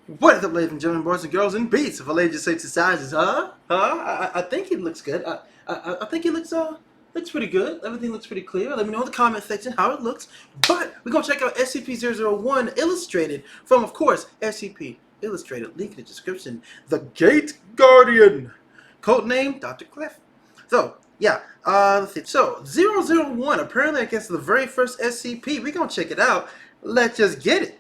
What is up, ladies and gentlemen, boys and girls, and beats of all ages, shapes, and sizes, huh? I think it looks good. I think it looks pretty good. Everything looks pretty clear. Let me know in the comment section how it looks. But we're gonna check out SCP-001 Illustrated from, of course, SCP Illustrated. Link in the description. The Gate Guardian. Codename Dr. Cliff. So yeah, let's see. So 001, apparently I guess the very first SCP. We're gonna check it out. Let's just get it.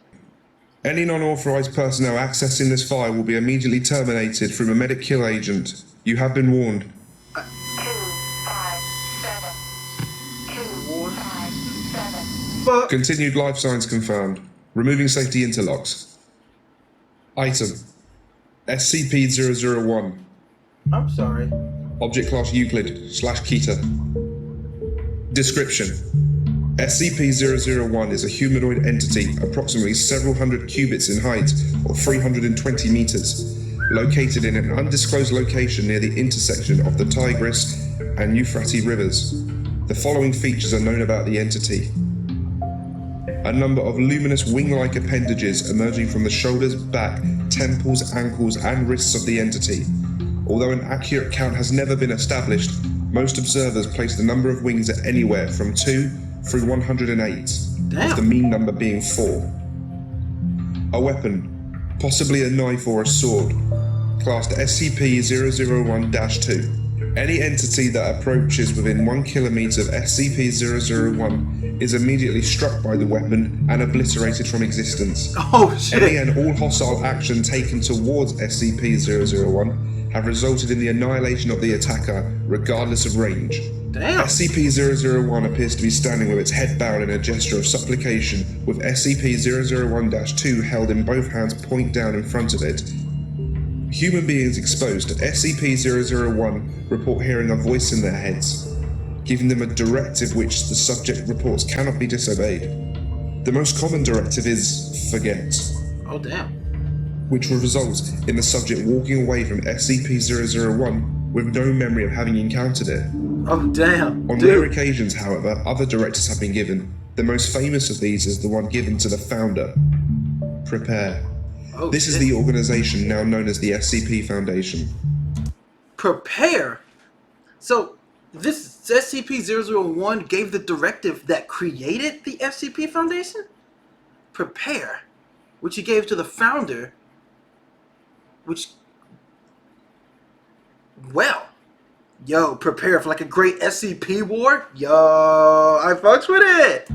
Any non-authorized personnel accessing this file will be immediately terminated from a medic kill agent. You have been warned. 257. Continued life signs confirmed. Removing safety interlocks. Item: SCP-001. I'm sorry. Object class Euclid/Keter. Description: SCP-001 is a humanoid entity approximately several hundred cubits in height, or 320 meters, located in an undisclosed location near the intersection of the Tigris and Euphrates rivers. The following features are known about the entity. A number of luminous wing-like appendages emerging from the shoulders, back, temples, ankles, and wrists of the entity. Although an accurate count has never been established, most observers place the number of wings at anywhere from 2 through 108, with the mean number being 4. A weapon, possibly a knife or a sword, classed SCP-001-2. Any entity that approaches within 1 kilometer of SCP-001 is immediately struck by the weapon and obliterated from existence. Oh shit! Any and all hostile action taken towards SCP-001 have resulted in the annihilation of the attacker, regardless of range. Damn. SCP-001 appears to be standing with its head bowed in a gesture of supplication, with SCP-001-2 held in both hands point down in front of it. Human beings exposed to SCP-001 report hearing a voice in their heads, giving them a directive which the subject reports cannot be disobeyed. The most common directive is forget. Oh damn. Which will result in the subject walking away from SCP-001 with no memory of having encountered it. Oh damn. On rare occasions, however, other directives have been given. The most famous of these is the one given to the founder. Prepare. Oh, this shit. is the organization now known as the SCP Foundation. Prepare? So, this SCP-001 gave the directive that created the SCP Foundation? Prepare. Which he gave to the founder, which... Well, yo, prepare for like a great SCP war? Yo, I fucks with it!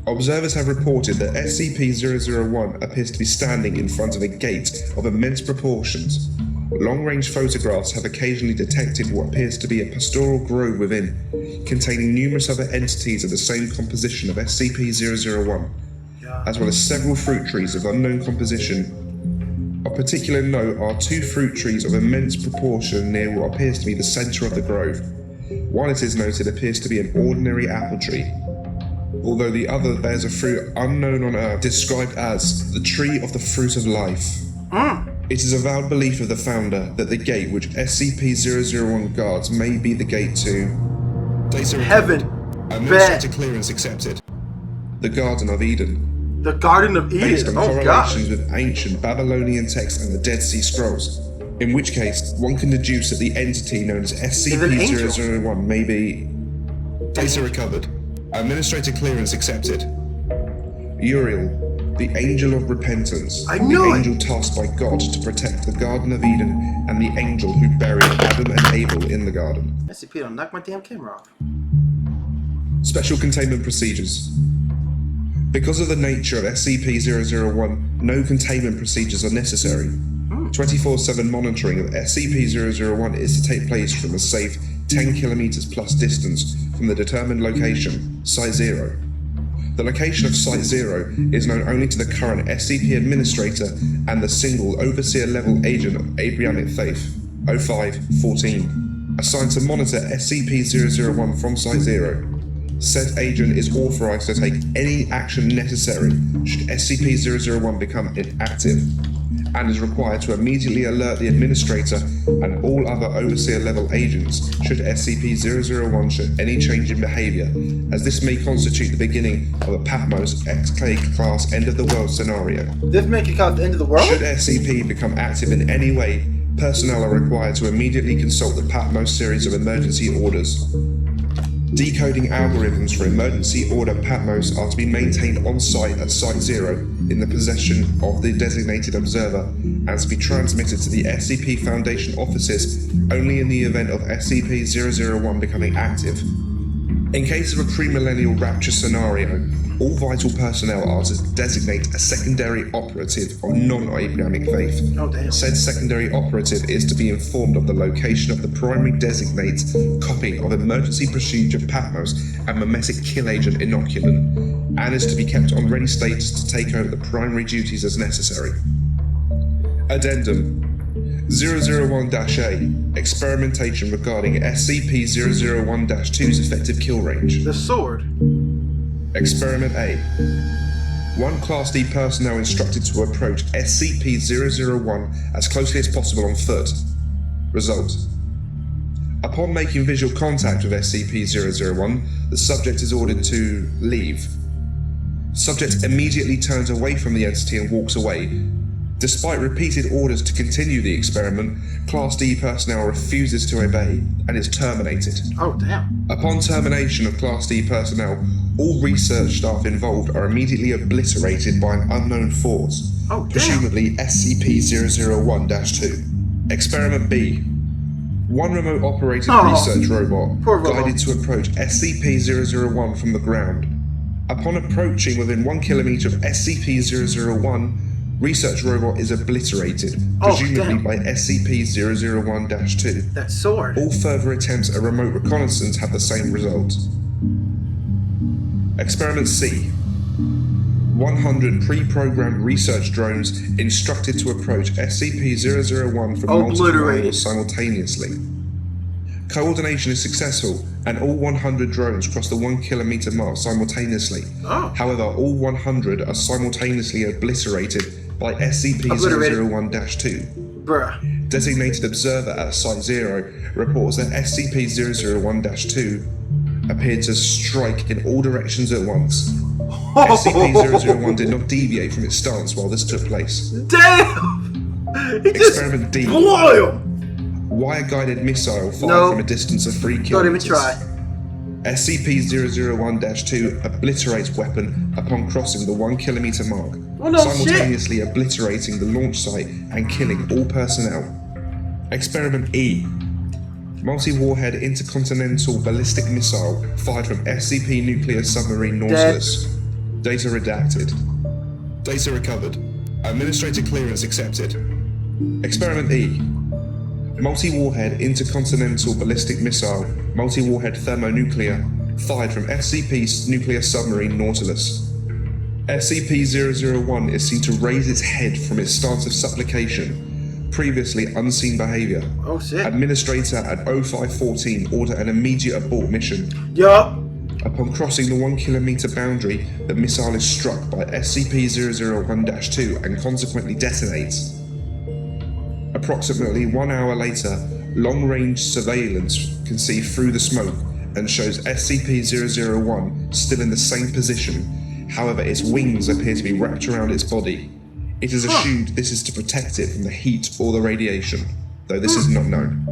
Observers have reported that SCP-001 appears to be standing in front of a gate of immense proportions. Long-range photographs have occasionally detected what appears to be a pastoral grove within, containing numerous other entities of the same composition of SCP-001, as well as several fruit trees of unknown composition. Of particular note are 2 fruit trees of immense proportion near what appears to be the centre of the grove. One, it is noted, appears to be an ordinary apple tree, although the other bears a fruit unknown on Earth, described as the tree of the fruit of life. It is a vowed belief of the founder that the gate which SCP-001 guards may be the gate to data Heaven. Administrator clearance accepted. The Garden of Eden. The Garden of Based Eden. on Oh god. correlations with ancient Babylonian texts and the Dead Sea Scrolls, in which case one can deduce that the entity known as SCP-001 may be data recovered. Administrator clearance accepted. Uriel, the Angel of Repentance, I the knew it! angel tasked by God to protect the Garden of Eden, and the angel who buried Adam and Abel in the garden. SCP, don't knock my damn camera off. Special Containment Procedures. Because of the nature of SCP-001, no containment procedures are necessary. 24/7 monitoring of SCP-001 is to take place from a safe 10 kilometers plus distance from the determined location, Site 0. The location of Site 0 is known only to the current SCP Administrator and the single Overseer level agent of Abrahamic Faith, 05-14, assigned to monitor SCP-001 from Site 0. Said agent is authorized to take any action necessary should SCP-001 become inactive, and is required to immediately alert the administrator and all other overseer-level agents should SCP-001 show any change in behaviour, as this may constitute the beginning of a Patmos XK class end-of-the-world scenario. This make it count the end of the world? Should SCP become active in any way, personnel are required to immediately consult the Patmos series of emergency orders. Decoding algorithms for emergency order Patmos are to be maintained on-site at Site 0 in the possession of the designated observer and to be transmitted to the SCP Foundation offices only in the event of SCP-001 becoming active. In case of a premillennial rapture scenario, all vital personnel are to designate a secondary operative of non-Abrahamic faith. Oh, damn. Said secondary operative is to be informed of the location of the primary designate copy of emergency procedure Patmos and mimetic kill agent inoculant, and is to be kept on ready status to take over the primary duties as necessary. Addendum 001-A Experimentation regarding SCP-001-2's effective kill range. The sword. Experiment A. One Class D personnel instructed to approach SCP-001 as closely as possible on foot. Result. Upon making visual contact with SCP-001, the subject is ordered to leave. Subject immediately turns away from the entity and walks away. Despite repeated orders to continue the experiment, Class D personnel refuses to obey and is terminated. Oh, damn. Upon termination of Class D personnel, all research staff involved are immediately obliterated by an unknown force, Oh, damn. presumably SCP-001-2. Experiment B. One remote operated research robot poor robot. guided to approach SCP-001 from the ground. Upon approaching within 1 kilometer of SCP-001, research robot is obliterated, Oh, presumably damn. by SCP-001-2. That sword. All further attempts at remote reconnaissance have the same result. Experiment C. 100 pre-programmed research drones instructed to approach SCP-001 from multiple Obliterated. angles simultaneously. Coordination is successful, and all 100 drones cross the 1 kilometer mark simultaneously. Oh. However, all 100 are simultaneously obliterated by SCP-001-2. Bruh. Designated observer at Site 0 reports that SCP-001-2 appeared to strike in all directions at once. SCP-001 did not deviate from its stance while this took place. Damn! He just Experiment D. blew him! Wire-guided missile fired No. from a distance of 3 Don't even kilometers. try. SCP-001-2 obliterates weapon upon crossing the 1 kilometer mark, Oh, no simultaneously obliterating the launch site and killing all personnel. Experiment E. Multi-warhead intercontinental ballistic missile fired from SCP nuclear submarine Nautilus. Data redacted. Data recovered. Administrator clearance accepted. Experiment E. Multi-warhead intercontinental ballistic missile, multi-warhead thermonuclear, fired from SCP nuclear submarine Nautilus. SCP-001 is seen to raise its head from its stance of supplication. Previously unseen behavior. Oh, shit. Administrator at 0514 order an immediate abort mission. Yup. Upon crossing the 1 kilometer boundary, the missile is struck by SCP-001-2 and consequently detonates. Approximately 1 hour later, long-range surveillance can see through the smoke and shows SCP-001 still in the same position. However, its wings appear to be wrapped around its body. It is assumed this is to protect it from the heat or the radiation, though this is not known.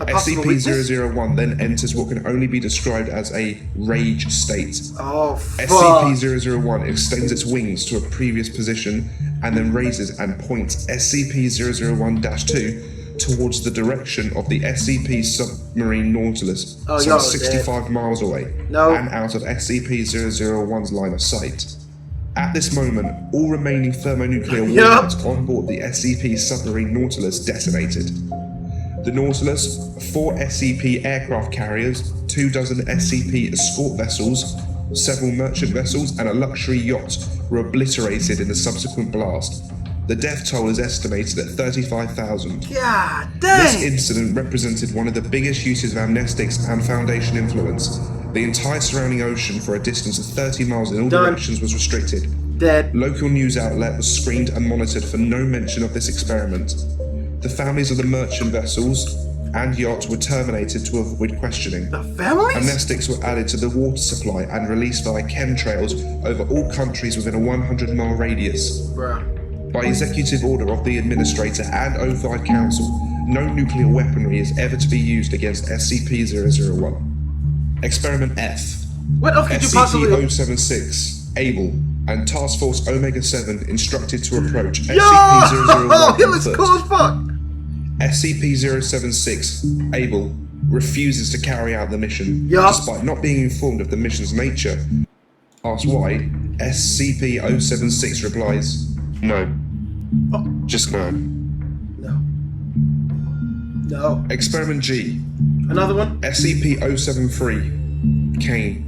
A possible weakness? SCP-001 then enters what can only be described as a rage state. Oh, fuck. SCP-001 extends its wings to a previous position and then raises and points SCP-001-2 towards the direction of the SCP submarine Nautilus, Oh, some y'all 65 miles away, No. and out of SCP-001's line of sight. At this moment, all remaining thermonuclear Yup. warheads on board the SCP submarine Nautilus detonated. The Nautilus, 4 SCP aircraft carriers, 24 SCP escort vessels, several merchant vessels, and a luxury yacht were obliterated in the subsequent blast. The death toll is estimated at 35,000. God This dang! incident represented one of the biggest uses of amnestics and Foundation influence. The entire surrounding ocean for a distance of 30 miles in all Done. directions was restricted. Dead. Local news outlet was screened and monitored for no mention of this experiment. The families of the merchant vessels and yachts were terminated to avoid questioning. The families? Amnestics were added to the water supply and released via chemtrails over all countries within a 100-mile radius. Bruh. By executive order of the Administrator and Oversight Council, no nuclear weaponry is ever to be used against SCP-001. Experiment F. What else could you possibly... SCP-076, Able, and Task Force Omega-7 instructed to approach Yo! SCP-001 He looks on cool foot. as fuck! SCP-076, Able, refuses to carry out the mission, Yup. despite not being informed of the mission's nature. Asked why, SCP-076 replies, "No. Just no." No. No. Experiment G. Another one? SCP-073, Kane.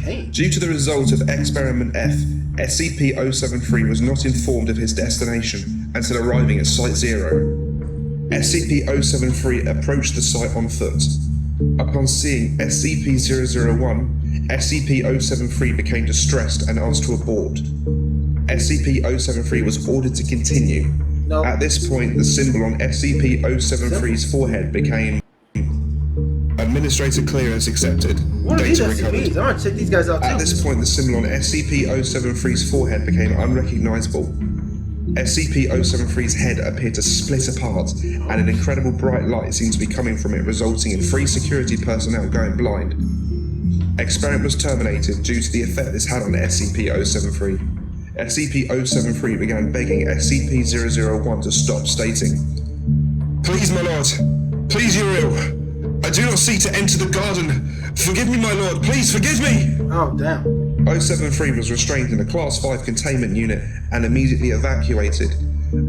Kane. Due to the result of Experiment F, SCP-073 was not informed of his destination until arriving at Site 0. SCP-073 approached the site on foot. Upon seeing SCP-001, SCP-073 became distressed and asked to abort. SCP-073 was ordered to continue. No. At this point, the symbol on SCP-073's forehead became Administrator clearance accepted. What are these Data SCPs? recovered. I'm gonna check these guys out too. At this point, the symbol on SCP-073's forehead became unrecognizable. SCP-073's head appeared to split apart, and an incredible bright light seemed to be coming from it, resulting in 3 security personnel going blind. Experiment was terminated due to the effect this had on SCP-073. SCP-073 began begging SCP-001 to stop, stating, "Please, my lord. Please, you're ill. I do not seek to enter the garden. Forgive me, my lord. Please, forgive me." Oh, damn. 073 was restrained in a Class 5 containment unit and immediately evacuated.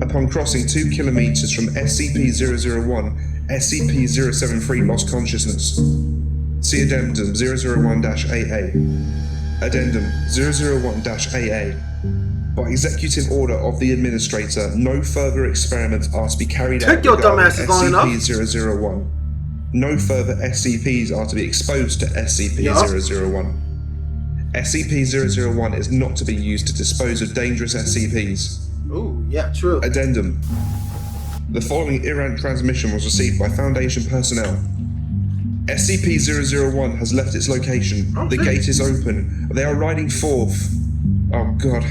Upon crossing 2 kilometers from SCP-001, SCP-073 lost consciousness. See Addendum 001-AA. Addendum 001-AA. By executive order of the Administrator, no further experiments are to be carried out Took your regarding dumbasses long enough. SCP-001. No further SCPs are to be exposed to SCP-001. SCP-001 is not to be used to dispose of dangerous SCPs. Ooh, yeah, true. Addendum. The following errant transmission was received by Foundation personnel. SCP-001 has left its location. Oh, The shit. gate is open. They are riding forth. Oh god,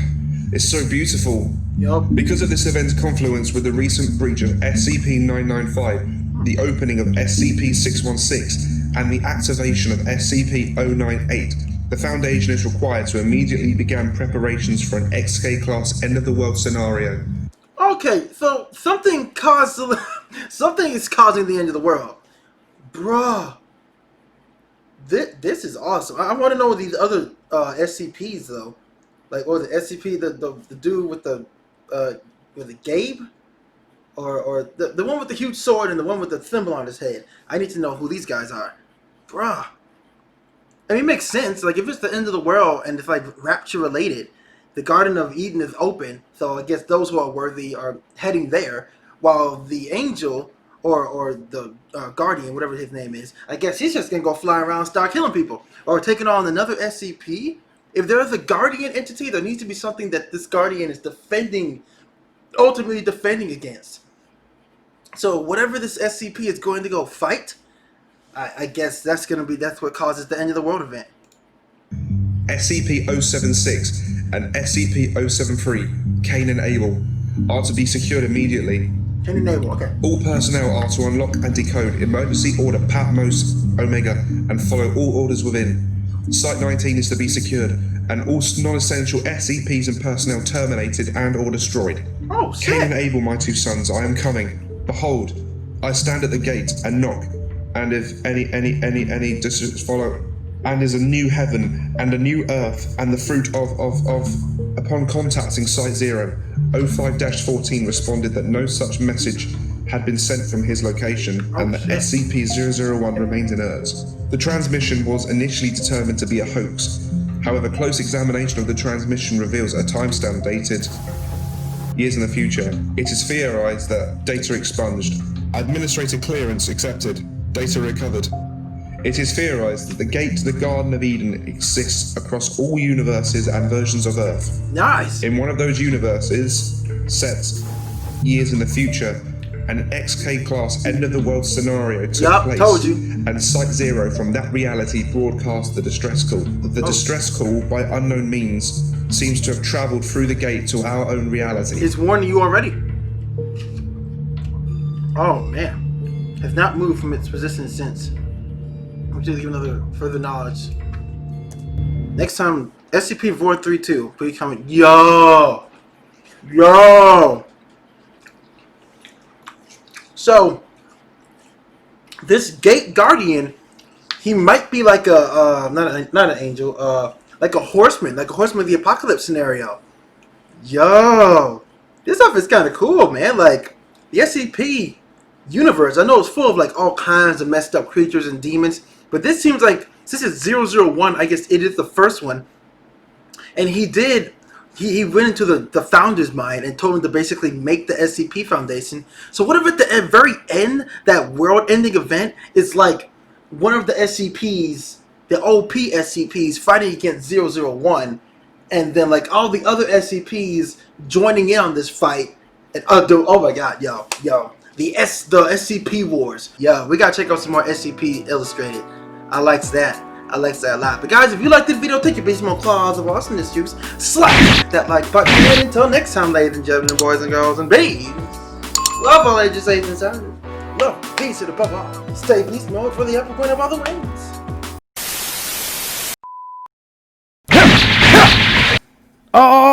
it's so beautiful. Yup. Because of this event's confluence with the recent breach of SCP-995, the opening of SCP-616, and the activation of SCP-098, the Foundation is required to immediately begin preparations for an XK-class end-of-the-world scenario. Okay, so something caused something is causing the end of the world, bruh. This is awesome. I want to know these other SCPs though, like or the SCP the dude with the Gabe, or the one with the huge sword and the one with the symbol on his head. I need to know who these guys are, bruh. I mean, it makes sense. Like, if it's the end of the world and it's like rapture related, the Garden of Eden is open, so I guess those who are worthy are heading there, while the angel or the guardian, whatever his name is, I guess he's just gonna go flying around and start killing people or taking on another SCP. If there is a guardian entity, there needs to be something that this guardian is ultimately defending against. So whatever this SCP is going to go fight, I guess that's what causes the end of the world event. SCP-076 and SCP-073, Cain and Abel, are to be secured immediately. Can enable, okay. All personnel are to unlock and decode Emergency Order Patmos Omega and follow all orders within. Site 19 is to be secured, and all non-essential SCPs and personnel terminated and or destroyed. Oh, Cain and shit. Abel, my 2 sons, I am coming. Behold, I stand at the gate and knock, and if any just follow, and is a new heaven and a new earth and the fruit of upon contacting Site 0, 05-14 responded that no such message had been sent from his location and that SCP-001 remained inert. The transmission was initially determined to be a hoax. However, close examination of the transmission reveals a timestamp dated years in the future. It is theorized that data expunged. Administrator clearance accepted. Data recovered. It is theorized that the gate to the Garden of Eden exists across all universes and versions of Earth. Nice. In one of those universes, set years in the future, an XK-class end-of-the-world scenario took place, told you. and Site-Zero from that reality broadcast the distress call. The distress call, by unknown means, seems to have travelled through the gate to our own reality. It's warning you already. Oh man, has not moved from its position since. I'm just give another further knowledge. Next time, SCP-032, please comment. Yo! So, this gate guardian, he might be like a not an angel, like a horseman of the apocalypse scenario. Yo, this stuff is kind of cool, man. Like the SCP universe, I know it's full of like all kinds of messed up creatures and demons, but this seems like this is 001. I guess it is the first one, and he went into the founder's mind and told him to basically make the SCP Foundation. So what if at the very end, that world-ending event is like one of the SCPs, the OP SCPs, fighting against 001, and then like all the other SCPs joining in on this fight. And oh my god, yo, the SCP Wars. Yo, we gotta check out some more SCP Illustrated. I likes that a lot. But guys, if you like this video, take your big small claws of awesomeness juice, slap that like button, and until next time, ladies and gentlemen, boys and girls and babes, love all ages, age, and sizes. Love, peace, and above all, stay beast mode for the upper point of all the wings. Oh!